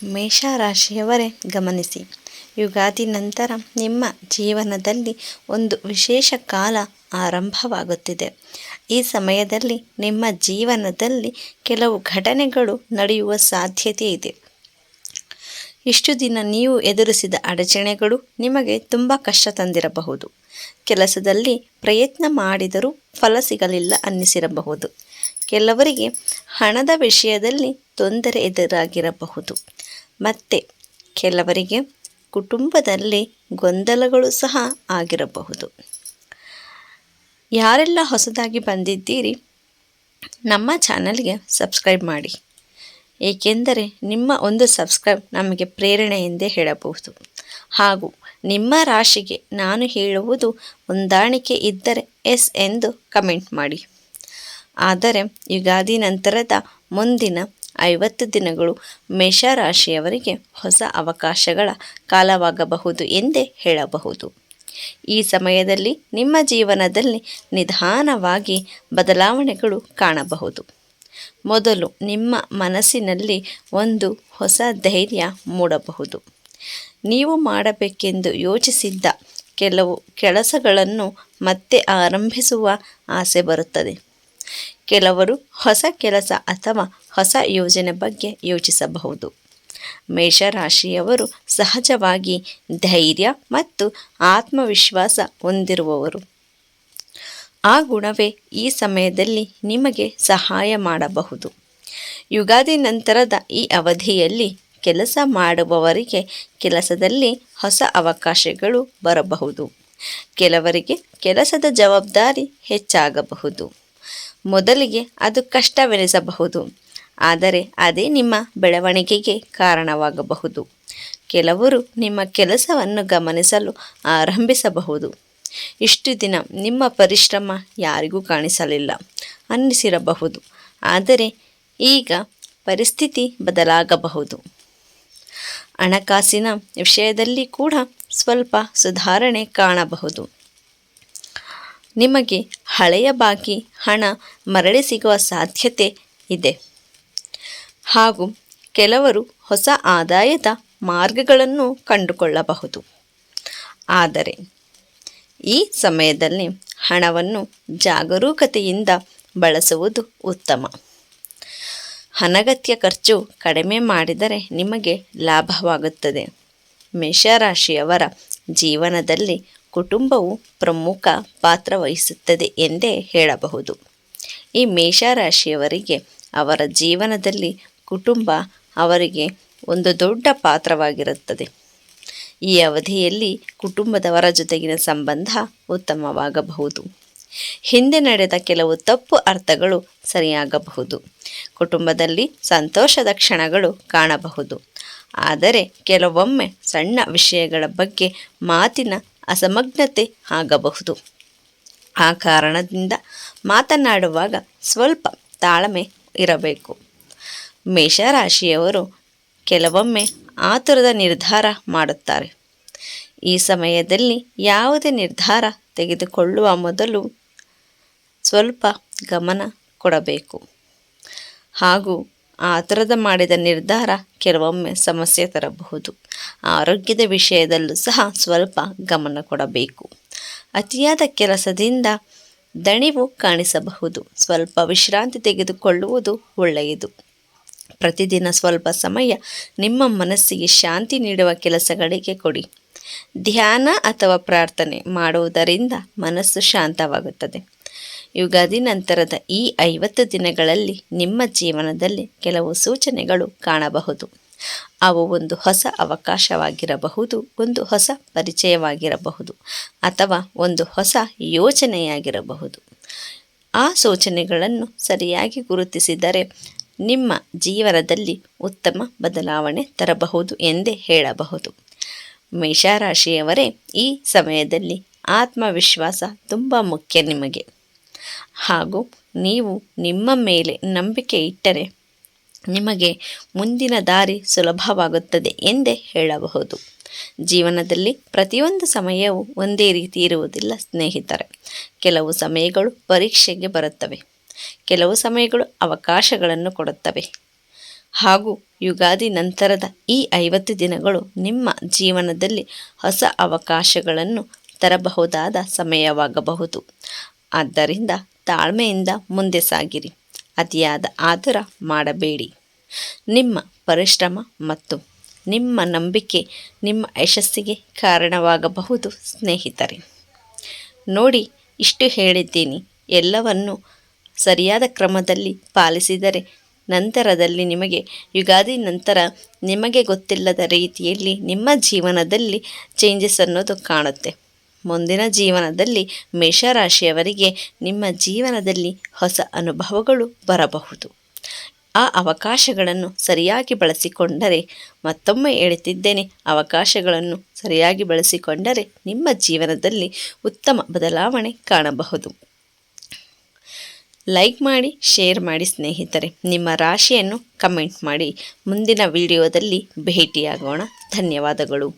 ಮೇಷರಾಶಿಯವರೇ ಗಮನಿಸಿ, ಯುಗಾದಿ ನಂತರ ನಿಮ್ಮ ಜೀವನದಲ್ಲಿ ಒಂದು ವಿಶೇಷ ಕಾಲ ಆರಂಭವಾಗುತ್ತಿದೆ. ಈ ಸಮಯದಲ್ಲಿ ನಿಮ್ಮ ಜೀವನದಲ್ಲಿ ಕೆಲವು ಘಟನೆಗಳು ನಡೆಯುವ ಸಾಧ್ಯತೆ ಇದೆ. ಇಷ್ಟು ದಿನ ನೀವು ಎದುರಿಸಿದ ಅಡಚಣೆಗಳು ನಿಮಗೆ ತುಂಬ ಕಷ್ಟ ತಂದಿರಬಹುದು. ಕೆಲಸದಲ್ಲಿ ಪ್ರಯತ್ನ ಮಾಡಿದರೂ ಫಲ ಸಿಗಲಿಲ್ಲ ಅನ್ನಿಸಿರಬಹುದು. ಕೆಲವರಿಗೆ ಹಣದ ವಿಷಯದಲ್ಲಿ ತೊಂದರೆ ಎದುರಾಗಿರಬಹುದು. ಮತ್ತು ಕೆಲವರಿಗೆ ಕುಟುಂಬದಲ್ಲಿ ಗೊಂದಲಗಳು ಸಹ ಆಗಿರಬಹುದು. ಯಾರೆಲ್ಲ ಹೊಸದಾಗಿ ಬಂದಿದ್ದೀರಿ, ನಮ್ಮ ಚಾನಲ್ಗೆ ಸಬ್ಸ್ಕ್ರೈಬ್ ಮಾಡಿ. ಏಕೆಂದರೆ ನಿಮ್ಮ ಒಂದು ಸಬ್ಸ್ಕ್ರೈಬ್ ನಮಗೆ ಪ್ರೇರಣೆ ಎಂದೇ ಹೇಳಬಹುದು. ಹಾಗೂ ನಿಮ್ಮ ರಾಶಿಗೆ ನಾನು ಹೇಳುವುದು ಹೊಂದಾಣಿಕೆ ಇದ್ದರೆ ಎಸ್ ಎಂದು ಕಮೆಂಟ್ ಮಾಡಿ. ಆದರೆ ಯುಗಾದಿ ನಂತರದ ಮುಂದಿನ 50 ದಿನಗಳು ಮೇಷರಾಶಿಯವರಿಗೆ ಹೊಸ ಅವಕಾಶಗಳ ಕಾಲವಾಗಬಹುದು ಎಂದೇ ಹೇಳಬಹುದು. ಈ ಸಮಯದಲ್ಲಿ ನಿಮ್ಮ ಜೀವನದಲ್ಲಿ ನಿಧಾನವಾಗಿ ಬದಲಾವಣೆಗಳು ಕಾಣಬಹುದು. ಮೊದಲು ನಿಮ್ಮ ಮನಸ್ಸಿನಲ್ಲಿ ಒಂದು ಹೊಸ ಧೈರ್ಯ ಮೂಡಬಹುದು. ನೀವು ಮಾಡಬೇಕೆಂದು ಯೋಚಿಸಿದ್ದ ಕೆಲವು ಕೆಲಸಗಳನ್ನು ಮತ್ತೆ ಆರಂಭಿಸುವ ಆಸೆ ಬರುತ್ತದೆ. ಕೆಲವರು ಹೊಸ ಕೆಲಸ ಅಥವಾ ಹೊಸ ಯೋಜನೆ ಬಗ್ಗೆ ಯೋಚಿಸಬಹುದು. ಮೇಷರಾಶಿಯವರು ಸಹಜವಾಗಿ ಧೈರ್ಯ ಮತ್ತು ಆತ್ಮವಿಶ್ವಾಸ ಹೊಂದಿರುವವರು. ಆ ಗುಣವೇ ಈ ಸಮಯದಲ್ಲಿ ನಿಮಗೆ ಸಹಾಯ ಮಾಡಬಹುದು. ಯುಗಾದಿ ನಂತರದ ಈ ಅವಧಿಯಲ್ಲಿ ಕೆಲಸ ಮಾಡುವವರಿಗೆ ಕೆಲಸದಲ್ಲಿ ಹೊಸ ಅವಕಾಶಗಳು ಬರಬಹುದು. ಕೆಲವರಿಗೆ ಕೆಲಸದ ಜವಾಬ್ದಾರಿ ಹೆಚ್ಚಾಗಬಹುದು. ಮೊದಲಿಗೆ ಅದು ಕಷ್ಟವೆನಿಸಬಹುದು, ಆದರೆ ಅದೇ ನಿಮ್ಮ ಬೆಳವಣಿಗೆಗೆ ಕಾರಣವಾಗಬಹುದು. ಕೆಲವರು ನಿಮ್ಮ ಕೆಲಸವನ್ನು ಗಮನಿಸಲು ಆರಂಭಿಸಬಹುದು. ಇಷ್ಟು ದಿನ ನಿಮ್ಮ ಪರಿಶ್ರಮ ಯಾರಿಗೂ ಕಾಣಿಸಲಿಲ್ಲ ಅನ್ನಿಸಿರಬಹುದು, ಆದರೆ ಈಗ ಪರಿಸ್ಥಿತಿ ಬದಲಾಗಬಹುದು. ಹಣಕಾಸಿನ ವಿಷಯದಲ್ಲಿ ಕೂಡ ಸ್ವಲ್ಪ ಸುಧಾರಣೆ ಕಾಣಬಹುದು. ನಿಮಗೆ ಹಳೆಯ ಬಾಕಿ ಹಣ ಮರಳಿ ಸಿಗುವ ಸಾಧ್ಯತೆ ಇದೆ. ಹಾಗೂ ಕೆಲವರು ಹೊಸ ಆದಾಯದ ಮಾರ್ಗಗಳನ್ನು ಕಂಡುಕೊಳ್ಳಬಹುದು. ಆದರೆ ಈ ಸಮಯದಲ್ಲಿ ಹಣವನ್ನು ಜಾಗರೂಕತೆಯಿಂದ ಬಳಸುವುದು ಉತ್ತಮ. ಅನಗತ್ಯ ಖರ್ಚು ಕಡಿಮೆ ಮಾಡಿದರೆ ನಿಮಗೆ ಲಾಭವಾಗುತ್ತದೆ. ಮೇಷರಾಶಿಯವರ ಜೀವನದಲ್ಲಿ ಕುಟುಂಬವು ಪ್ರಮುಖ ಪಾತ್ರ ವಹಿಸುತ್ತದೆ ಎಂದೇ ಹೇಳಬಹುದು. ಈ ಮೇಷರಾಶಿಯವರಿಗೆ ಅವರ ಜೀವನದಲ್ಲಿ ಕುಟುಂಬ ಅವರಿಗೆ ಒಂದು ದೊಡ್ಡ ಪಾತ್ರವಾಗಿರುತ್ತದೆ. ಈ ಅವಧಿಯಲ್ಲಿ ಕುಟುಂಬದವರ ಜೊತೆಗಿನ ಸಂಬಂಧ ಉತ್ತಮವಾಗಬಹುದು. ಹಿಂದೆ ನಡೆದ ಕೆಲವು ತಪ್ಪು ಅರ್ಥಗಳು ಸರಿಯಾಗಬಹುದು. ಕುಟುಂಬದಲ್ಲಿ ಸಂತೋಷದ ಕ್ಷಣಗಳು ಕಾಣಬಹುದು. ಆದರೆ ಕೆಲವೊಮ್ಮೆ ಸಣ್ಣ ವಿಷಯಗಳ ಬಗ್ಗೆ ಮಾತಿನ ಅಸಮಗ್ನತೆ ಆಗಬಹುದು. ಆ ಕಾರಣದಿಂದ ಮಾತನಾಡುವಾಗ ಸ್ವಲ್ಪ ತಾಳ್ಮೆ ಇರಬೇಕು. ಮೇಷರಾಶಿಯವರು ಕೆಲವೊಮ್ಮೆ ಆತುರದ ನಿರ್ಧಾರ ಮಾಡುತ್ತಾರೆ. ಈ ಸಮಯದಲ್ಲಿ ಯಾವುದೇ ನಿರ್ಧಾರ ತೆಗೆದುಕೊಳ್ಳುವ ಮೊದಲು ಸ್ವಲ್ಪ ಗಮನ ಕೊಡಬೇಕು. ಹಾಗೂ ಆತುರದ ಮಾಡಿದ ನಿರ್ಧಾರ ಕೆಲವೊಮ್ಮೆ ಸಮಸ್ಯೆ ತರಬಹುದು. ಆರೋಗ್ಯದ ವಿಷಯದಲ್ಲೂ ಸಹ ಸ್ವಲ್ಪ ಗಮನ ಕೊಡಬೇಕು. ಅತಿಯಾದ ಕೆಲಸದಿಂದ ದಣಿವು ಕಾಣಿಸಬಹುದು. ಸ್ವಲ್ಪ ವಿಶ್ರಾಂತಿ ತೆಗೆದುಕೊಳ್ಳುವುದು ಒಳ್ಳೆಯದು. ಪ್ರತಿದಿನ ಸ್ವಲ್ಪ ಸಮಯ ನಿಮ್ಮ ಮನಸ್ಸಿಗೆ ಶಾಂತಿ ನೀಡುವ ಕೆಲಸಗಳಿಗೆ ಕೊಡಿ. ಧ್ಯಾನ ಅಥವಾ ಪ್ರಾರ್ಥನೆ ಮಾಡುವುದರಿಂದ ಮನಸ್ಸು ಶಾಂತವಾಗುತ್ತದೆ. ಯುಗಾದಿ ನಂತರದ ಈ 50 ದಿನಗಳಲ್ಲಿ ನಿಮ್ಮ ಜೀವನದಲ್ಲಿ ಕೆಲವು ಸೂಚನೆಗಳು ಕಾಣಬಹುದು. ಅವು ಒಂದು ಹೊಸ ಅವಕಾಶವಾಗಿರಬಹುದು, ಒಂದು ಹೊಸ ಪರಿಚಯವಾಗಿರಬಹುದು, ಅಥವಾ ಒಂದು ಹೊಸ ಯೋಚನೆಯಾಗಿರಬಹುದು. ಆ ಸೂಚನೆಗಳನ್ನು ಸರಿಯಾಗಿ ಗುರುತಿಸಿದರೆ ನಿಮ್ಮ ಜೀವನದಲ್ಲಿ ಉತ್ತಮ ಬದಲಾವಣೆ ತರಬಹುದು ಎಂದೇ ಹೇಳಬಹುದು. ಮೇಷರಾಶಿಯವರೇ, ಈ ಸಮಯದಲ್ಲಿ ಆತ್ಮವಿಶ್ವಾಸ ತುಂಬ ಮುಖ್ಯ ನಿಮಗೆ. ಹಾಗೂ ನೀವು ನಿಮ್ಮ ಮೇಲೆ ನಂಬಿಕೆ ಇಟ್ಟರೆ ನಿಮಗೆ ಮುಂದಿನ ದಾರಿ ಸುಲಭವಾಗುತ್ತದೆ ಎಂದೇ ಹೇಳಬಹುದು. ಜೀವನದಲ್ಲಿ ಪ್ರತಿಯೊಂದು ಸಮಯವೂ ಒಂದೇ ರೀತಿ ಇರುವುದಿಲ್ಲ ಸ್ನೇಹಿತರೆ. ಕೆಲವು ಸಮಯಗಳು ಪರೀಕ್ಷೆಗೆ ಬರುತ್ತವೆ, ಕೆಲವು ಸಮಯಗಳು ಅವಕಾಶಗಳನ್ನು ಕೊಡುತ್ತವೆ. ಹಾಗೂ ಯುಗಾದಿ ನಂತರದ ಈ 50 ದಿನಗಳು ನಿಮ್ಮ ಜೀವನದಲ್ಲಿ ಹೊಸ ಅವಕಾಶಗಳನ್ನು ತರಬಹುದಾದ ಸಮಯವಾಗಬಹುದು. ಆದ್ದರಿಂದ ತಾಳ್ಮೆಯಿಂದ ಮುಂದೆ ಸಾಗಿರಿ. ಅತಿಯಾದ ಆತುರ ಮಾಡಬೇಡಿ. ನಿಮ್ಮ ಪರಿಶ್ರಮ ಮತ್ತು ನಿಮ್ಮ ನಂಬಿಕೆ ನಿಮ್ಮ ಯಶಸ್ಸಿಗೆ ಕಾರಣವಾಗಬಹುದು ಸ್ನೇಹಿತರೆ. ನೋಡಿ, ಇಷ್ಟು ಹೇಳಿದ್ದೀನಿ. ಎಲ್ಲವನ್ನು ಸರಿಯಾದ ಕ್ರಮದಲ್ಲಿ ಪಾಲಿಸಿದರೆ ನಂತರದಲ್ಲಿ ಯುಗಾದಿ ನಂತರ ನಿಮಗೆ ಗೊತ್ತಿಲ್ಲದ ರೀತಿಯಲ್ಲಿ ನಿಮ್ಮ ಜೀವನದಲ್ಲಿ ಚೇಂಜಸ್ ಅನ್ನೋದು ಕಾಣುತ್ತೆ. ಮುಂದಿನ ಜೀವನದಲ್ಲಿ ಮೇಷರಾಶಿಯವರಿಗೆ ನಿಮ್ಮ ಜೀವನದಲ್ಲಿ ಹೊಸ ಅನುಭವಗಳು ಬರಬಹುದು. ಆ ಅವಕಾಶಗಳನ್ನು ಸರಿಯಾಗಿ ಬಳಸಿಕೊಂಡರೆ, ಮತ್ತೊಮ್ಮೆ ಹೇಳುತ್ತಿದ್ದೇನೆ, ಅವಕಾಶಗಳನ್ನು ಸರಿಯಾಗಿ ಬಳಸಿಕೊಂಡರೆ ನಿಮ್ಮ ಜೀವನದಲ್ಲಿ ಉತ್ತಮ ಬದಲಾವಣೆ ಕಾಣಬಹುದು. ಲೈಕ್ ಮಾಡಿ, ಶೇರ್ ಮಾಡಿ ಸ್ನೇಹಿತರೆ. ನಿಮ್ಮ ರಾಶಿಯನ್ನು ಕಮೆಂಟ್ ಮಾಡಿ. ಮುಂದಿನ ವಿಡಿಯೋದಲ್ಲಿ ಭೇಟಿಯಾಗೋಣ. ಧನ್ಯವಾದಗಳು.